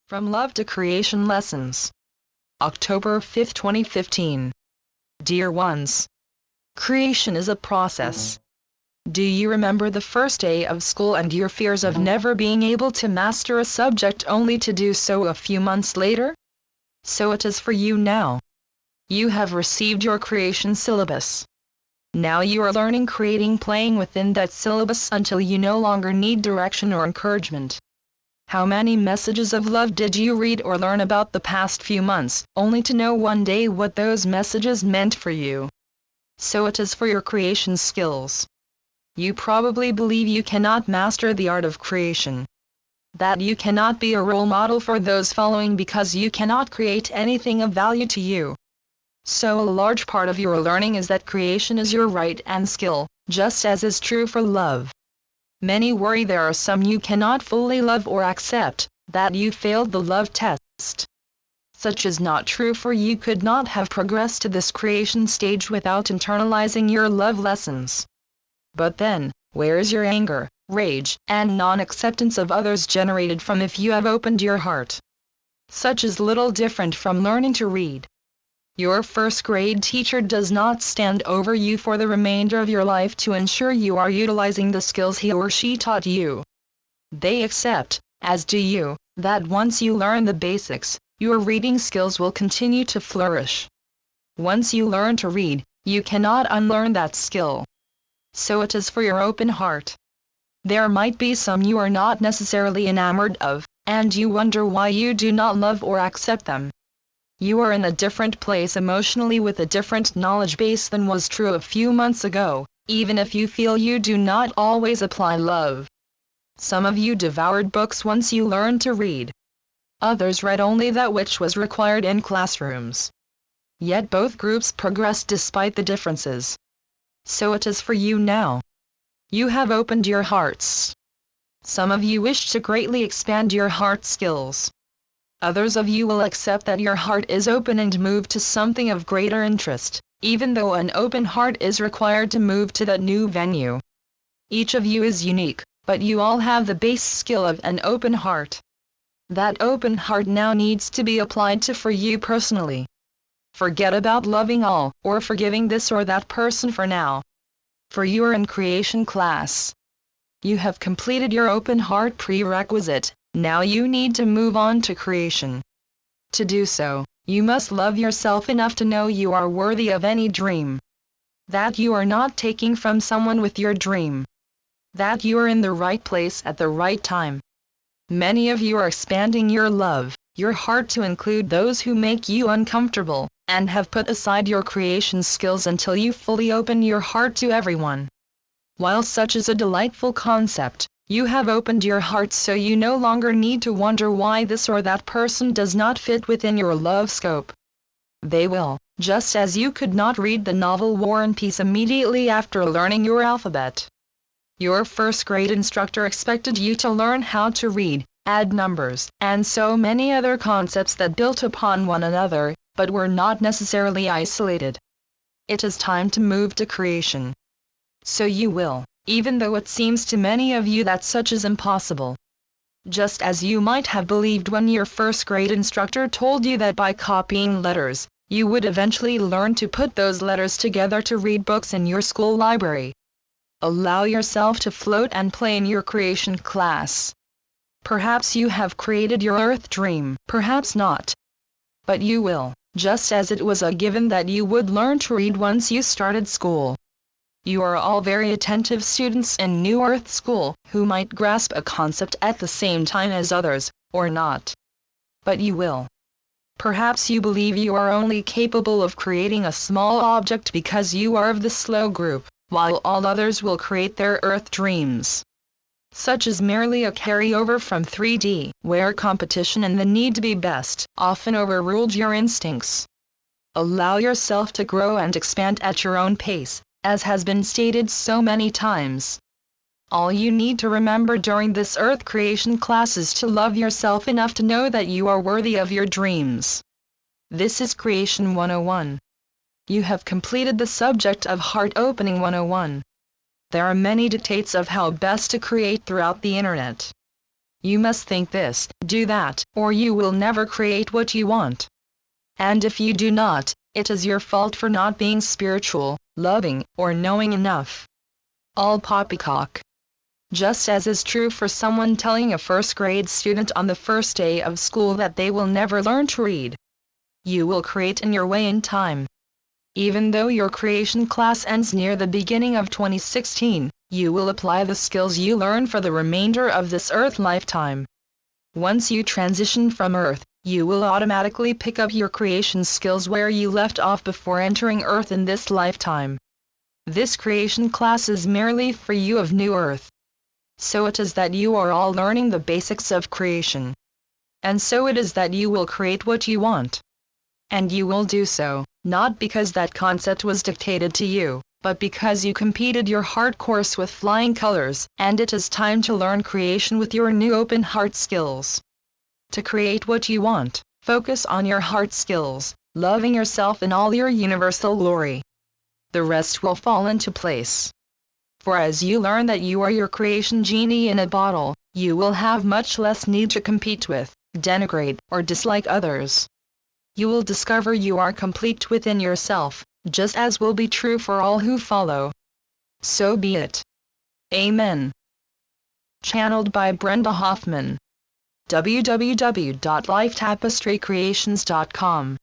From Love to Creation Lessons. October 5, 2015. Dear ones, creation is a process. Do you remember the first day of school and your fears of never being able to master a subject only to do so a few months later? So it is for you now. You have received your creation syllabus. Now you are learning, creating, playing within that syllabus until you no longer need direction or encouragement. How many messages of love did you read or learn about the past few months, only to know one day what those messages meant for you? So it is for your creation skills. You probably believe you cannot master the art of creation. That you cannot be a role model for those following because you cannot create anything of value to you. So a large part of your learning is that creation is your right and skill, just as is true for love. Many worry there are some you cannot fully love or accept, that you failed the love test. Such is not true, for you could not have progressed to this creation stage without internalizing your love lessons. But then, where is your anger, rage, and non-acceptance of others generated from if you have opened your heart? Such is little different from learning to read. Your first grade teacher does not stand over you for the remainder of your life to ensure you are utilizing the skills he or she taught you. They accept, as do you, that once you learn the basics, your reading skills will continue to flourish. Once you learn to read, you cannot unlearn that skill. So it is for your open heart. There might be some you are not necessarily enamored of, and you wonder why you do not love or accept them. You are in a different place emotionally with a different knowledge base than was true a few months ago, even if you feel you do not always apply love. Some of you devoured books once you learned to read. Others read only that which was required in classrooms. Yet both groups progressed despite the differences. So it is for you now. You have opened your hearts. Some of you wish to greatly expand your heart skills. Others of you will accept that your heart is open and move to something of greater interest, even though an open heart is required to move to that new venue. Each of you is unique, but you all have the base skill of an open heart. That open heart now needs to be applied to for you personally. Forget about loving all, or forgiving this or that person for now. For you are in creation class. You have completed your open heart prerequisite. Now you need to move on to creation. To do so, you must love yourself enough to know you are worthy of any dream. That you are not taking from someone with your dream. That you are in the right place at the right time. Many of you are expanding your love, your heart to include those who make you uncomfortable, and have put aside your creation skills until you fully open your heart to everyone. While such is a delightful concept, you have opened your heart so you no longer need to wonder why this or that person does not fit within your love scope. They will, just as you could not read the novel War and Peace immediately after learning your alphabet. Your first grade instructor expected you to learn how to read, add numbers, and so many other concepts that built upon one another, but were not necessarily isolated. It is time to move to creation. So you will, even though it seems to many of you that such is impossible. Just as you might have believed when your first grade instructor told you that by copying letters, you would eventually learn to put those letters together to read books in your school library. Allow yourself to float and play in your creation class. Perhaps you have created your earth dream, perhaps not. But you will, just as it was a given that you would learn to read once you started school. You are all very attentive students in New Earth School, who might grasp a concept at the same time as others, or not. But you will. Perhaps you believe you are only capable of creating a small object because you are of the slow group, while all others will create their earth dreams. Such is merely a carryover from 3D, where competition and the need to be best often overruled your instincts. Allow yourself to grow and expand at your own pace, as has been stated so many times. All you need to remember during this earth creation class is to love yourself enough to know that you are worthy of your dreams. This is Creation 101. You have completed the subject of Heart Opening 101. There are many dictates of how best to create throughout the internet. You must think this, do that, or you will never create what you want. And if you do not, it is your fault for not being spiritual, loving, or knowing enough. All poppycock. Just as is true for someone telling a first-grade student on the first day of school that they will never learn to read. You will create in your way in time. Even though your creation class ends near the beginning of 2016, you will apply the skills you learn for the remainder of this Earth lifetime. Once you transition from Earth, you will automatically pick up your creation skills where you left off before entering Earth in this lifetime. This creation class is merely for you of New Earth. So it is that you are all learning the basics of creation. And so it is that you will create what you want. And you will do so, not because that concept was dictated to you, but because you completed your heart course with flying colors, and it is time to learn creation with your new open heart skills. To create what you want, focus on your heart skills, loving yourself in all your universal glory. The rest will fall into place. For as you learn that you are your creation genie in a bottle, you will have much less need to compete with, denigrate, or dislike others. You will discover you are complete within yourself, just as will be true for all who follow. So be it. Amen. Channeled by Brenda Hoffman. www.lifetapestrycreations.com